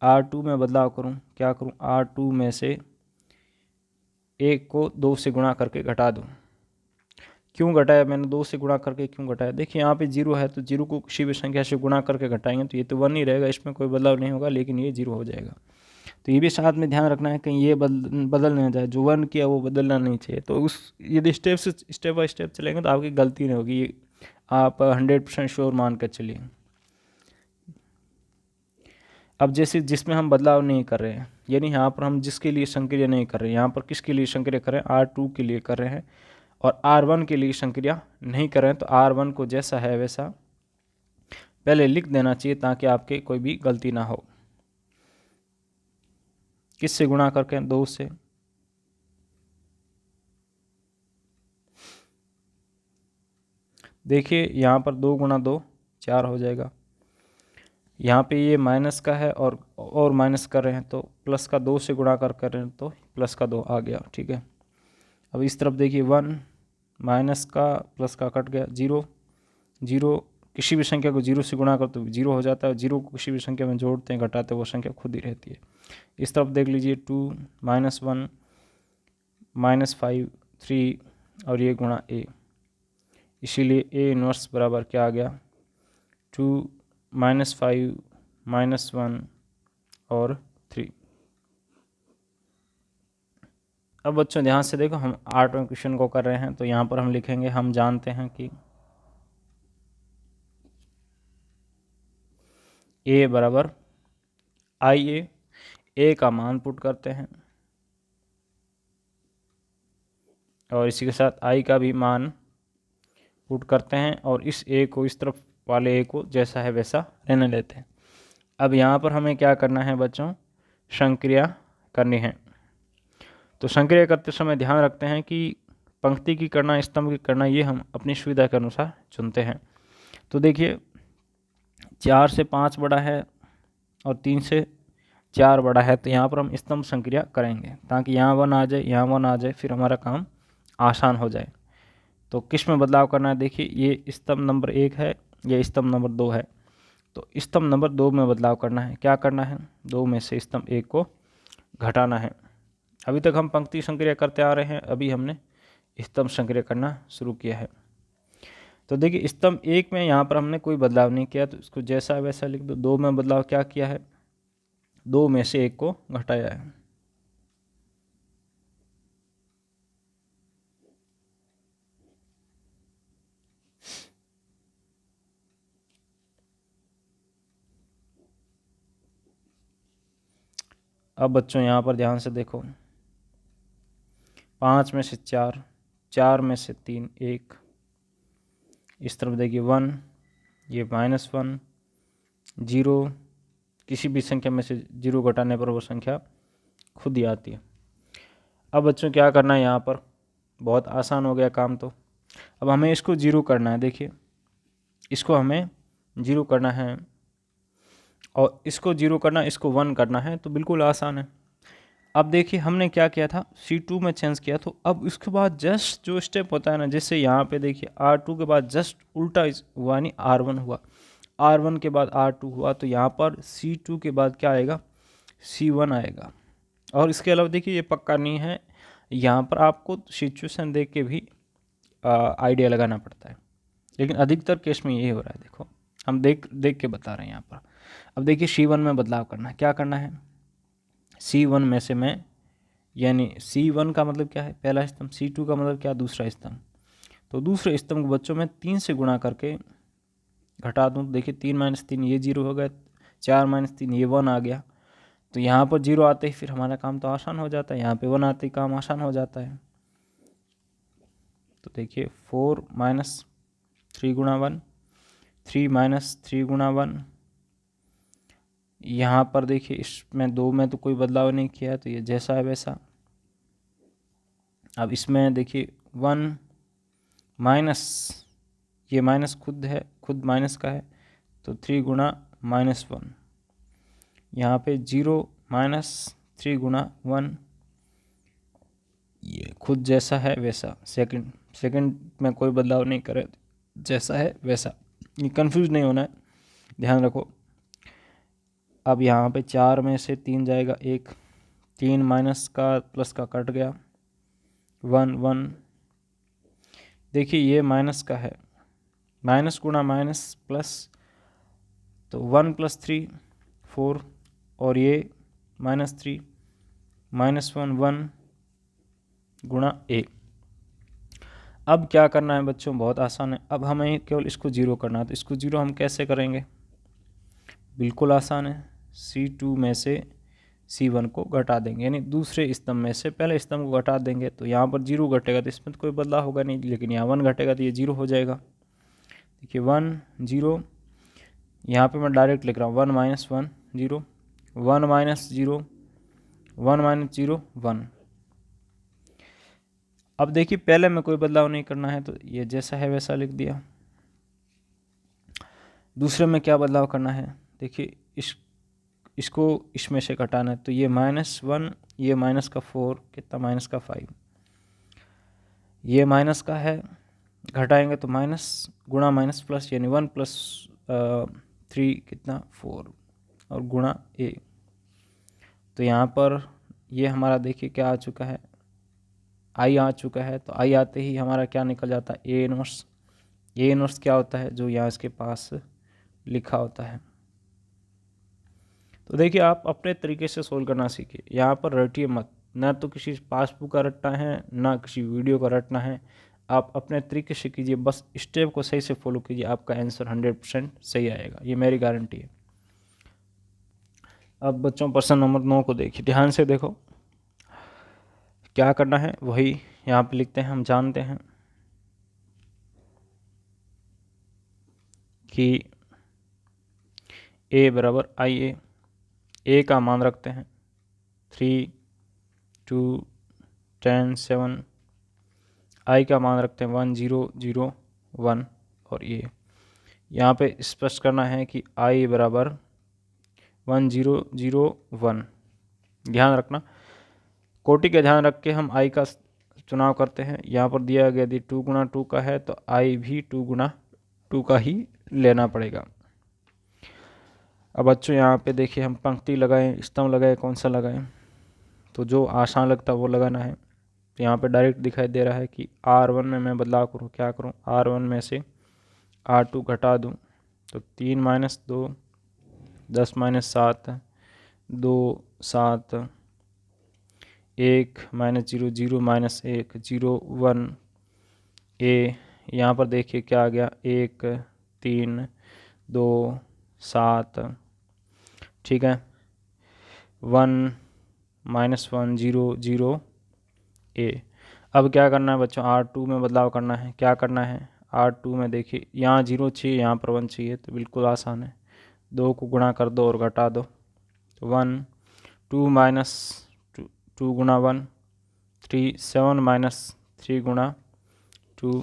R2 में बदलाव करूं, क्या करूं, R2 में से 1 को 2 से गुणा करके घटा दूं। क्यों घटाया मैंने, 2 से गुणा करके क्यों घटाया? देखिए यहाँ पे 0 है तो 0 को किसी भी संख्या से गुणा करके घटाएंगे तो ये तो 1 ही रहेगा, इसमें कोई बदलाव नहीं होगा, लेकिन ये 0 हो जाएगा। तो ये भी साथ में ध्यान रखना है कहीं ये बदल नहीं जाए, जो 1 किया वो बदलना नहीं चाहिए। तो उस यदि स्टेप बाय स्टेप चलेंगे तो आपकी गलती नहीं होगी, आप 100% श्योर मान कर चलिए। अब जैसे जिसमें हम बदलाव नहीं कर रहे हैं, यानी यहाँ पर हम जिसके लिए संक्रिया नहीं कर रहे हैं, यहाँ पर किसके लिए संक्रिया कर रहे हैं, R2 के लिए कर रहे हैं, और R1 के लिए संक्रिया नहीं कर रहे हैं। तो R1 को जैसा है वैसा पहले लिख देना चाहिए ताकि आपके कोई भी गलती ना हो। किससे गुणा करके? 2 से। देखिए यहाँ पर 2 गुणा 2 4 हो जाएगा। यहाँ पे ये माइनस का है और माइनस कर रहे हैं तो प्लस का 2 से गुणा कर रहे हैं तो प्लस का 2 आ गया। ठीक है, अब इस तरफ देखिए 1 माइनस का प्लस का कट गया, 0 0 किसी भी संख्या को 0 से गुणा कर तो 0 हो जाता है, 0 को किसी भी संख्या में जोड़ते हैं घटाते हैं वो संख्या खुद ही रहती है। इस तरफ देख लीजिए 2 -1 -5 3 और ये गुणा a, इसीलिए a इनवर्स बराबर क्या आ गया? 2 -5 -1 और 3। अब बच्चों ध्यान से देखो, हम 8वें क्वेश्चन को कर रहे हैं तो यहाँ पर हम लिखेंगे, हम जानते हैं कि a बराबर a का मान पुट करते हैं और इसी के साथ i का भी मान पुट करते हैं और इस a को, इस तरफ वाले a को जैसा है वैसा रहने लेते हैं। अब यहाँ पर हमें क्या करना है बच्चों? संक्रिया करनी है। तो संक्रिया करते समय ध्यान रखते हैं कि पंक्ति की करना, स्तंभ की करना, ये हम अपनी सुविधा के अनुसार चुनते हैं। तो देखिए 4 से 5 बड़ा है और 3 से 4 बड़ा है, तो यहाँ पर हम स्तंभ संक्रिया करेंगे ताकि यहाँ 1 आ जाए, यहाँ 1 आ जाए, फिर हमारा काम आसान हो जाए। तो किस में बदलाव करना है? देखिए ये स्तंभ नंबर 1 है, ये स्तंभ नंबर 2 है, तो स्तंभ नंबर 2 में बदलाव करना है। क्या करना है? 2 में से स्तंभ 1 को घटाना है। अभी तक हम पंक्ति संक्रिया करते आ रहे हैं, अभी हमने स्तंभ संक्रिया करना शुरू किया है। तो देखिए स्तंभ 1 में यहाँ पर हमने कोई बदलाव नहीं किया तो इसको जैसा वैसा लिख दो। 2 में बदलाव क्या किया है? 2 में से 1 को घटाया है। अब बच्चों यहाँ पर ध्यान से देखो, 5 में से 4, 4 में से 3 1, इस तरफ देखिए 1, ये -1, 0, किसी भी संख्या में से 0 घटाने पर वो संख्या खुद ही आती है। अब बच्चों क्या करना है? यहाँ पर बहुत आसान हो गया काम। तो अब हमें इसको 0 करना है। देखिए इसको हमें 0 करना है और इसको 0 करना, इसको 1 करना है, तो बिल्कुल आसान है। अब देखिए हमने क्या किया था? C2 में चेंज किया, तो अब इसके बाद जस्ट जो स्टेप होता है ना, जैसे यहाँ पे देखिए R2 के बाद जस्ट उल्टा हुआ, नहीं R1 हुआ, R1 के बाद R2 हुआ, तो यहाँ पर C2 के बाद क्या आएगा? C1 आएगा। और इसके अलावा देखिए ये पक्का नहीं है, यहाँ पर आपको सिचुएशन देख के भी आइडिया लगाना पड़ता है, लेकिन अधिकतर केस में यही हो रहा है। देखो हम देख के बता रहे हैं यहाँ पर। अब देखिए C1 में बदलाव करना है। क्या करना है? C1 में से मैं, यानी C1 का मतलब क्या है? पहला स्तंभ। C2 का मतलब क्या? दूसरा स्तंभ। तो दूसरे स्तंभ को बच्चों में 3 से गुणा करके घटा दूँ। देखिए 3 - 3 ये 0 हो गया, 4 - 3 ये 1 आ गया। तो यहाँ पर 0 आते ही फिर हमारा काम तो आसान हो जाता है, यहाँ पे 1 आते ही काम आसान हो जाता है। तो देखिए 4 - 3 गुणा 1, 3 - 3 गुणा 1। यहाँ पर देखिए इसमें 2 में तो कोई बदलाव नहीं किया, तो ये जैसा है वैसा। अब इसमें देखिए 1 माइनस, ये माइनस खुद है, खुद माइनस का है, तो 3 गुणा -1। यहाँ पे 0 - 3 गुणा 1, ये खुद जैसा है वैसा। सेकंड में कोई बदलाव नहीं करे, जैसा है वैसा। ये कंफ्यूज नहीं होना है, ध्यान रखो। अब यहाँ पे 4 में से 3 जाएगा 1, 3 माइनस का प्लस का कट गया, 1 1। देखिए ये माइनस का है, माइनस गुणा माइनस प्लस, तो 1 + 3 4, और ये -3 -1 1 गुणा a। अब क्या करना है बच्चों? बहुत आसान है। अब हमें केवल इसको 0 करना है, तो इसको 0 हम कैसे करेंगे? बिल्कुल आसान है, C2 में से C1 को घटा देंगे, यानी दूसरे स्तंभ में से पहले स्तंभ को घटा देंगे। तो यहाँ पर 0 घटेगा तो इसमें तो कोई बदलाव होगा नहीं, लेकिन यहाँ 1 घटेगा तो ये 0 हो जाएगा। देखिए 1 0, यहाँ पे मैं डायरेक्ट लिख रहा हूँ 1 माइनस 1 0, 1 माइनस 0, 1 माइनस 0 1। अब देखिए पहले में कोई बदलाव नहीं करना है तो ये जैसा है वैसा लिख दिया। दूसरे में क्या बदलाव करना है, देखिए इसको इसमें से घटाना है तो ये -1, ये माइनस का 4 कितना माइनस का 5, ये माइनस का है, घटाएंगे तो माइनस गुणा माइनस प्लस यानी 1 प्लस 3 कितना 4 और गुणा a। तो यहाँ पर ये हमारा देखिए क्या आ चुका है, i आ चुका है। तो i आते ही हमारा क्या निकल जाता है, a इनवर्स। a इनवर्स क्या होता है, जो यहाँ इसके पास लिखा होता है। तो देखिए आप अपने तरीके से सोल्व करना सीखिए, यहाँ पर रटिए मत, ना तो किसी पासबुक का रटना है ना किसी वीडियो का रटना है। आप अपने तरीके से कीजिए, बस स्टेप को सही से फॉलो कीजिए, आपका आंसर 100% सही आएगा, ये मेरी गारंटी है। अब बच्चों प्रश्न नंबर 9 को देखिए, ध्यान से देखो क्या करना है, वही यहाँ पे लिखते हैं। हम जानते हैं कि a बराबर IA, a का मान रखते हैं 3, 2, 10, 7, i का मान रखते हैं 1, 0, 0, 1 और ये यहाँ पे स्पष्ट करना है कि i बराबर 1, 0, 0, 1। ध्यान रखना, कोटि का ध्यान रख के हम i का चुनाव करते हैं। यहाँ पर दिया गया यदि 2 गुना 2 का है तो i भी 2 गुना 2 का ही लेना पड़ेगा। अब बच्चों यहाँ पे देखिए हम पंक्ति लगाएं, स्तंभ लगाएं, कौन सा लगाएं, तो जो आसान लगता है वो लगाना है। तो यहाँ पे डायरेक्ट दिखाई दे रहा है कि R1 में मैं बदलाव करूँ, क्या करूँ, R1 में से R2 घटा दूँ तो 3 minus 2 10 minus 7 2 7 1 minus 0 0 minus 1 0 1 a। यहाँ पर देखिए क्या आ गया 1 3 2 7, ठीक है, 1 माइनस 1 0 0 a। अब क्या करना है बच्चों, R2 में बदलाव करना है। क्या करना है, R2 में देखिए यहाँ 0 चाहिए, यहाँ पर 1 चाहिए, तो बिल्कुल आसान है, 2 को गुणा कर दो और घटा दो तो 1 2 माइनस 2 गुणा 1 3 7 माइनस 3 गुणा 2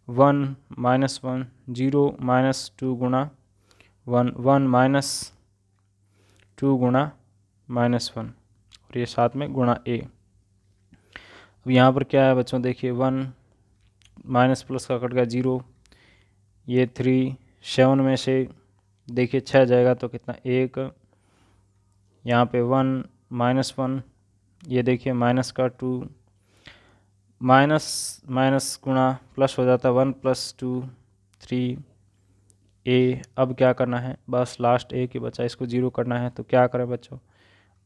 1 माइनस 1 0 माइनस 2 गुणा 1 1 माइनस 2 गुणा -1 और ये साथ में गुणा a। अब यहाँ पर क्या है बच्चों, देखिए 1 माइनस प्लस का कट गया 0, ये 3 7 में से देखिए 6 जाएगा तो कितना 1, यहाँ पे 1 -1, ये देखिए माइनस का 2, माइनस माइनस गुणा प्लस हो जाता है 1 + 2 3 a। अब क्या करना है, बस लास्ट a की बचा, इसको 0 करना है। तो क्या करें बच्चों,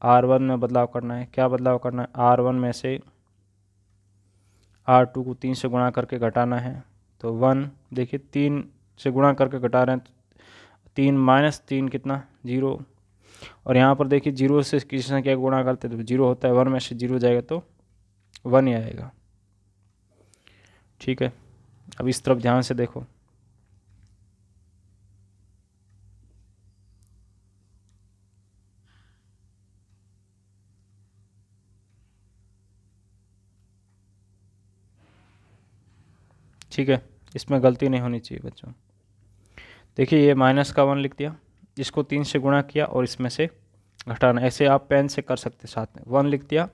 R1 में बदलाव करना है। क्या बदलाव करना है, R1 में से R2 को 3 से गुणा करके घटाना है। तो 1 देखिए 3 से गुणा करके घटा रहे हैं तो 3 माइनस 3 कितना 0, और यहाँ पर देखिए 0 से किसी संख्या को गुणा करते तो 0 होता है, 1 में से 0 जाएगा तो 1 ही आएगा, ठीक है। अब इस तरफ ध्यान से देखो, ठीक है, इसमें गलती नहीं होनी चाहिए बच्चों। देखिए ये माइनस का 1 लिख दिया, इसको 3 से गुणा किया और इसमें से घटाना, ऐसे आप पेन से कर सकते साथ में, 1 लिख दिया,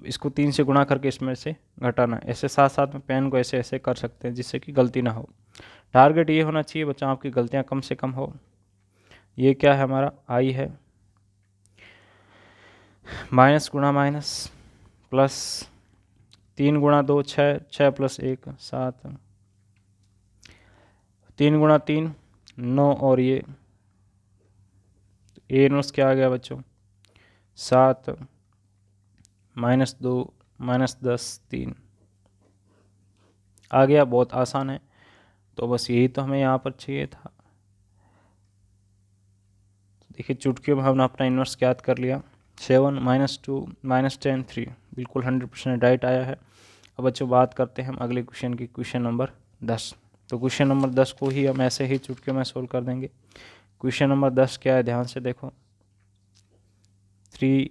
इसको 3 से गुणा करके इसमें से घटाना, ऐसे साथ साथ में पेन को ऐसे ऐसे कर सकते हैं जिससे कि गलती ना हो। टारगेट ये होना चाहिए बच्चों आपकी गलतियां कम से कम हो। ये क्या है हमारा i है, माइनस गुणा माइनस प्लस 3 गुणा 2 6 6 + 1 7 3 गुणा 3 9 और ये a इनवर्स क्या आ गया बच्चों 7 -2 -10 3 आ गया, बहुत आसान है। तो बस यही तो हमें यहाँ पर चाहिए था। देखिए चुटकियों में हमने अपना इन्वर्स ज्ञात कर लिया, 7 -2 -10 3 बिल्कुल 100% राइट आया है। अब बच्चों बात करते हैं हम अगले क्वेश्चन की, क्वेश्चन नंबर 10। तो क्वेश्चन नंबर 10 को ही हम ऐसे ही चुटकियों में सोल्व कर देंगे। क्वेश्चन नंबर 10 क्या है, ध्यान से देखो। 3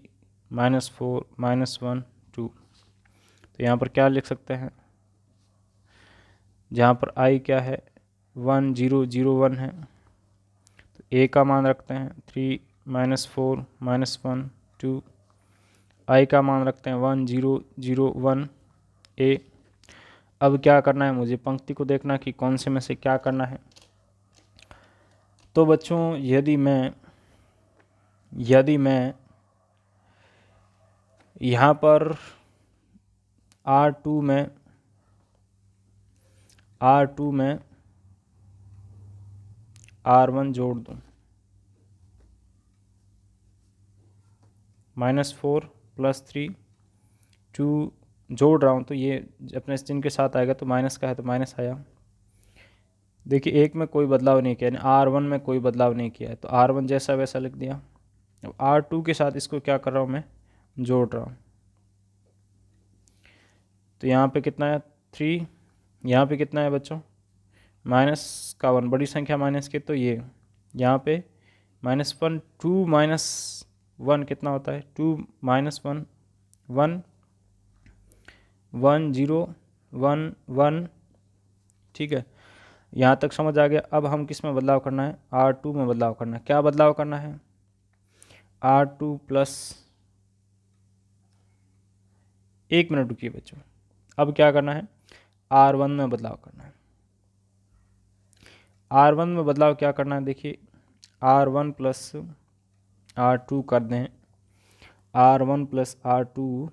-4 -1 2। तो यहाँ पर क्या लिख सकते हैं, जहाँ पर i क्या है 1 0 0 1 है, तो a का मान रखते हैं 3 -4 -1 2। i का मान रखते हैं 1 0 0 1 a। अब क्या करना है, मुझे पंक्ति को देखना कि कौन से में से क्या करना है। तो बच्चों यदि मैं यहाँ पर R2 में R1 जोड़ दूँ, -4 +3 2 जोड़ रहा हूँ, तो ये अपने चिन्ह के साथ आएगा, तो माइनस का है तो माइनस आया। देखिए एक में कोई बदलाव नहीं किया, यानी R1 में कोई बदलाव नहीं किया है, तो R1 जैसा वैसा लिख दिया। अब R2 के साथ इसको क्या कर रहा हूँ, मैं जोड़ रहा हूँ। तो यहाँ पे कितना है 3, यहाँ पे कितना है बच्चों माइनस का 1, बड़ी संख्या माइनस के, तो ये यहाँ पे -1 2 -1 कितना होता है 2 -1 1 1 0 1 1। ठीक है, यहाँ तक समझ आ गया। अब हम किस में बदलाव करना है, R2 में बदलाव करना है। क्या बदलाव करना है, R2 प्लस, 1 मिनट रुकिए बच्चों। अब क्या करना है, R1 में बदलाव करना है। R1 में बदलाव क्या करना है, देखिए R1 प्लस R2 कर दें, R1 प्लस R2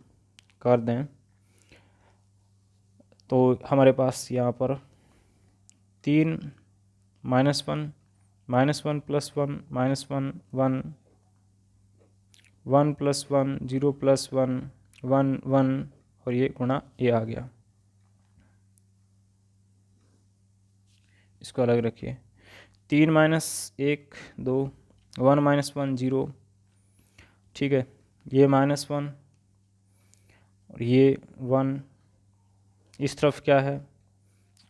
कर दें, तो हमारे पास यहाँ पर 3 -1 -1 + 1 -1 1 1 + 1 0 + 1 1 1 और ये गुणा ये आ गया। इसको अलग रखिए, 3 -1 2 1 -1 0। ठीक है, ये -1 और ये 1, इस तरफ क्या है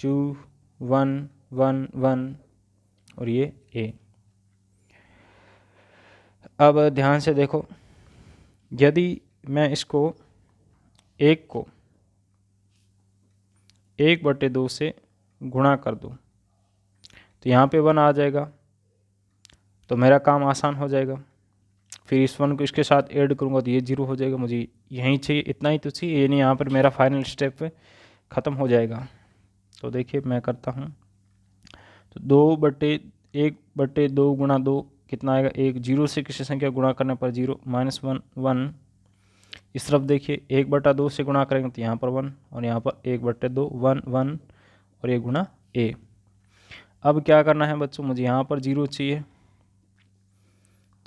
2 1 1 1 और ये a। अब ध्यान से देखो, यदि मैं इसको 1 को 1/2 से गुणा कर दूं, तो यहाँ पे 1 आ जाएगा, तो मेरा काम आसान हो जाएगा। फिर इस 1 को इसके साथ ऐड करूँगा तो ये 0 हो जाएगा। मुझे यहीं चाहिए, इतना ही तो चाहिए, यानी यहाँ पर मेरा फाइनल स्टेप ख़त्म हो जाएगा। तो देखिए मैं करता हूँ, तो 2/1/2 गुणा 2 कितना आएगा 1, 0 से किसी संख्या गुणा करने पर 0 -1 1। इस तरफ देखिए 1/2 से गुणा करेंगे तो यहाँ पर 1 और यहाँ पर 1/2 1 1 और ये गुणा a। अब क्या करना है बच्चों, मुझे यहाँ पर 0 चाहिए,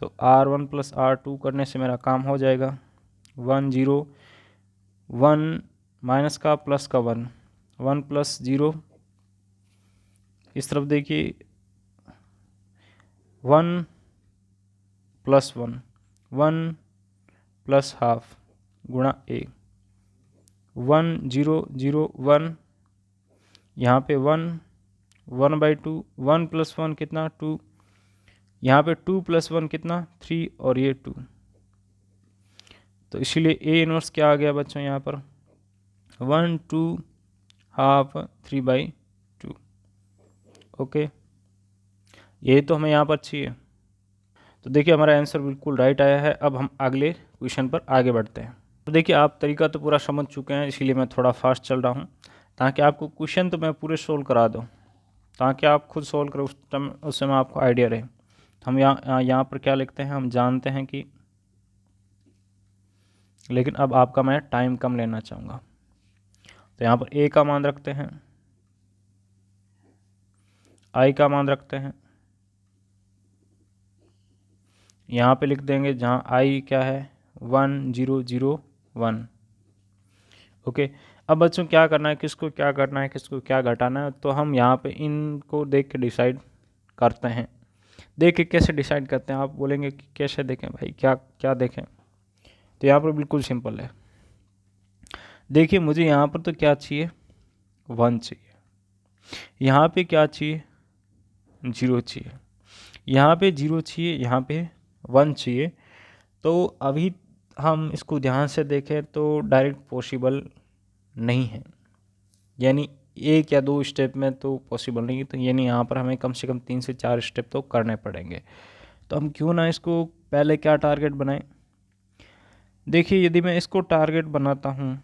तो R1 + R2 करने से मेरा काम हो जाएगा। 1 0 1 माइनस का प्लस का 1 1 + 0। इस तरफ देखिए 1 + 1 1 + ½ गुणा a। 1 0 0 1, यहाँ पे 1 1/2 1 + 1 कितना 2, यहाँ पे 2 + 1 कितना 3 और ये 2। तो इसीलिए a इनवर्स क्या आ गया बच्चों, यहाँ पर 1 2 ½ 3/2। ओके, यही तो हमें यहाँ पर चाहिए। तो देखिए हमारा आंसर बिल्कुल राइट आया है। अब हम अगले क्वेश्चन पर आगे बढ़ते हैं। तो देखिए आप तरीका तो पूरा समझ चुके हैं, इसीलिए मैं थोड़ा फास्ट चल रहा हूँ, ताकि आपको क्वेश्चन तो मैं पूरे सोल्व करा दूँ, ताकि आप खुद सोल्व करें उस समय आपको आइडिया रहे। हम यहाँ पर क्या लिखते हैं, हम जानते हैं कि, लेकिन अब आपका मैं टाइम कम लेना चाहूँगा, तो यहाँ पर a का मान रखते हैं, i का मान रखते हैं, यहाँ पे लिख देंगे जहाँ i क्या है 1 0 0 1। ओके, अब बच्चों क्या करना है, किसको क्या करना है, किसको क्या घटाना है, तो हम यहाँ पे इनको देख के डिसाइड करते हैं। देख के कैसे डिसाइड करते हैं, आप बोलेंगे कि कैसे देखें भाई, क्या क्या देखें, तो यहाँ पर बिल्कुल सिंपल है। देखिए मुझे यहाँ पर तो क्या चाहिए 1 चाहिए, यहाँ पे क्या चाहिए 0 चाहिए, यहाँ पे 0 चाहिए, यहाँ पे 1 चाहिए। तो अभी हम इसको ध्यान से देखें तो डायरेक्ट पॉसिबल नहीं है, यानी 1 या 2 स्टेप में तो पॉसिबल नहीं है। तो यानी यहाँ पर हमें कम से कम 3 से 4 स्टेप तो करने पड़ेंगे। तो हम क्यों ना इसको पहले क्या टारगेट बनाएं। देखिए, यदि मैं इसको टारगेट बनाता हूँ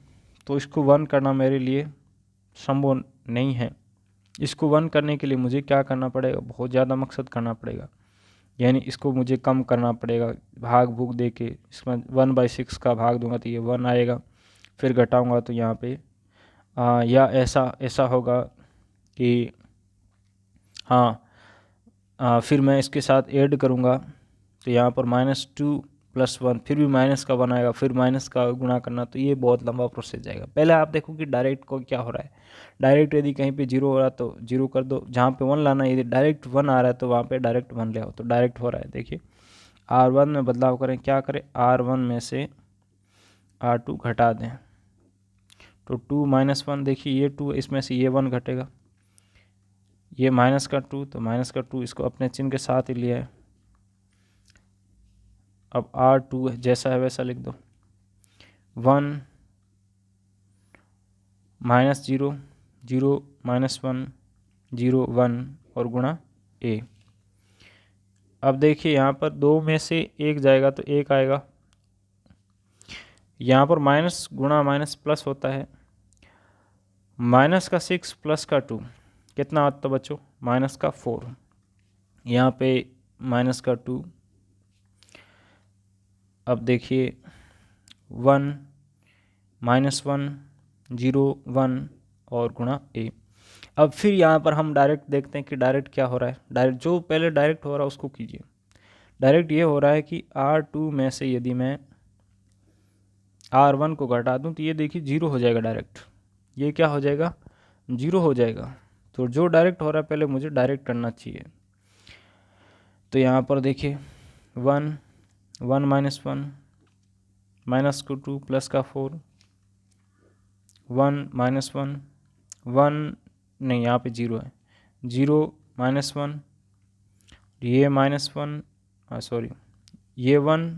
तो इसको 1 करना मेरे लिए संभव नहीं है। इसको 1 करने के लिए मुझे क्या करना पड़ेगा, बहुत ज़्यादा मकसद करना पड़ेगा, यानी इसको मुझे कम करना पड़ेगा। भाग भूग दे के इसमें 1/6 का भाग दूंगा तो ये 1 आएगा, फिर घटाऊंगा तो यहाँ पे या ऐसा होगा कि फिर मैं इसके साथ ऐड करूँगा तो यहाँ पर -2 + 1, फिर भी माइनस का 1 आएगा, फिर माइनस का गुणा करना, तो ये बहुत लंबा प्रोसेस जाएगा। पहले आप देखो कि डायरेक्ट को क्या हो रहा है। डायरेक्ट यदि कहीं पे 0 हो रहा है तो 0 कर दो, जहाँ पे 1 लाना है, यदि डायरेक्ट 1 आ रहा है तो वहाँ पे डायरेक्ट 1 ले आओ, तो डायरेक्ट हो रहा है। देखिए R1 में बदलाव करें, क्या करें, R1 में से R2 घटा दें तो 2 - 1, देखिए ये 2, इसमें से ये 1 घटेगा, ये माइनस का 2, तो माइनस का 2 इसको अपने चिन्ह के साथ ही लिया है। अब R2 जैसा है वैसा लिख दो, 1 -0 0 -1 0 1 और गुणा A। अब देखिए यहाँ पर 2 में से 1 जाएगा तो 1 आएगा। यहाँ पर माइनस गुणा माइनस प्लस होता है, -6 + 2 कितना आता बच्चों, -4। यहाँ पे -2। अब देखिए 1 -1 0 1 और गुणा A। अब फिर यहाँ पर हम डायरेक्ट देखते हैं कि डायरेक्ट क्या हो रहा है। डायरेक्ट जो पहले डायरेक्ट हो रहा है उसको कीजिए। डायरेक्ट ये हो रहा है कि R2 में से यदि मैं R1 को घटा दूं तो ये देखिए 0 हो जाएगा डायरेक्ट। ये क्या हो जाएगा, 0 हो जाएगा। तो जो डायरेक्ट हो रहा है पहले मुझे डायरेक्ट करना चाहिए। तो यहाँ पर देखिए 1 1 -1 -2 + 4 1 -1 1 नहीं, यहाँ पे 0 है, 0 -1 ये -1 सॉरी ये 1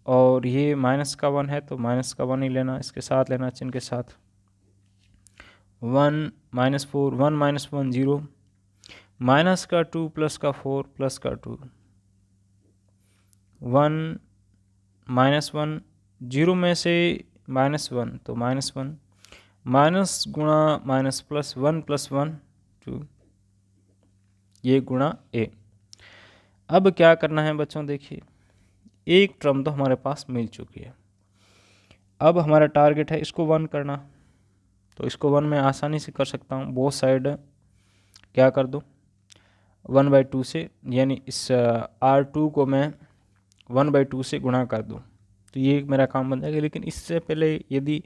और ये माइनस का 1 है तो माइनस का 1 ही लेना, इसके साथ लेना चिन्ह के साथ। 1 -4 1 -1 0 माइनस का 2 + का 4 + का 2 1 -1 0 में से -1 तो -1 माइनस गुणा माइनस प्लस 1 + 1 2 ये गुणा A। अब क्या करना है बच्चों, देखिए एक टर्म तो हमारे पास मिल चुकी है। अब हमारा टारगेट है इसको 1 करना, तो इसको 1 मैं आसानी से कर सकता हूँ। बोथ साइड क्या कर दो 1/2 से, यानी इस R2 को मैं 1/2 से गुणा कर दूँ तो ये मेरा काम बन जाएगा। लेकिन इससे पहले यदि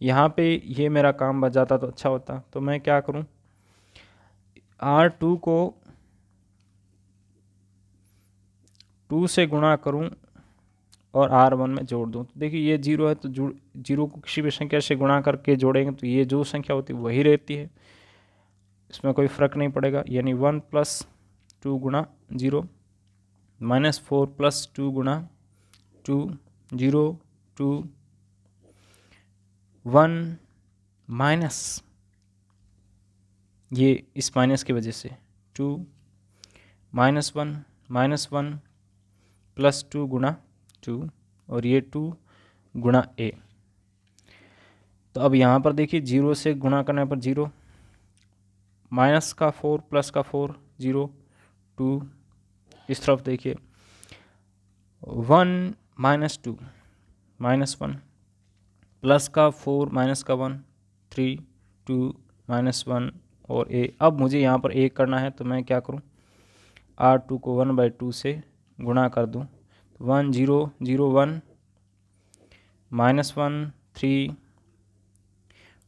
यहाँ पे ये मेरा काम बच जाता तो अच्छा होता। तो मैं क्या करूँ, R2 को 2 से गुणा करूँ और R1 में जोड़ दूँ। तो देखिए ये 0 है तो 0 को किसी भी संख्या से गुणा करके जोड़ेंगे तो ये जो संख्या होती है वही रहती है, इसमें कोई फ़र्क नहीं पड़ेगा। यानी 1 + 2 गुणा 0 -4 + 2 गुणा 2 0 2 1 माइनस ये इस माइनस की वजह से 2 -1 -1 + 2 गुणा 2 और ये 2 गुणा A। तो अब यहाँ पर देखिए 0 से गुणा करने पर 0 माइनस का 4 + का 4 0 2 इस तरफ देखिए 1 -2 -1 प्लस का 4 माइनस का 1 3 2 -1 और A। अब मुझे यहाँ पर 1 करना है तो मैं क्या करूँ, R2 को 1/2 से गुणा कर दूँ। 1 0 0 1 -1 3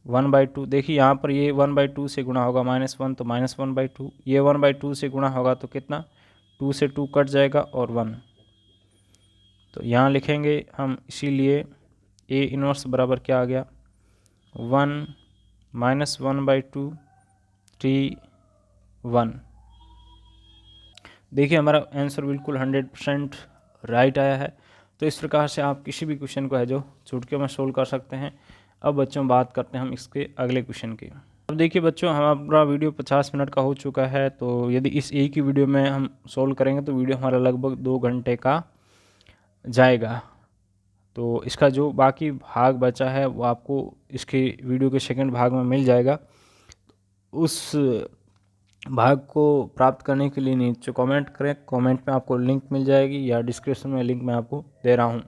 1/2। देखिए यहाँ पर ये 1/2 से गुणा होगा -1 तो -1/2, ये 1/2 से गुणा होगा तो कितना 2 से 2 कट जाएगा और 1। तो यहाँ लिखेंगे हम, इसीलिए A इनवर्स बराबर क्या आ गया 1 -1/2 3 1। देखिए हमारा आंसर बिल्कुल 100% राइट आया है। तो इस प्रकार से आप किसी भी क्वेश्चन को है जो चुटकियों में सोल्व कर सकते हैं। अब बच्चों बात करते हैं हम इसके अगले क्वेश्चन की। अब देखिए बच्चों हमारा वीडियो 50 मिनट का हो चुका है, तो यदि इस एक ही वीडियो में हम सोल्व करेंगे तो वीडियो हमारा लगभग 2 घंटे का जाएगा। तो इसका जो बाकी भाग बचा है वो आपको इसके वीडियो के सेकंड भाग में मिल जाएगा। उस भाग को प्राप्त करने के लिए नीचे कमेंट करें, कमेंट में आपको लिंक मिल जाएगी या डिस्क्रिप्शन में लिंक मैं आपको दे रहा हूँ।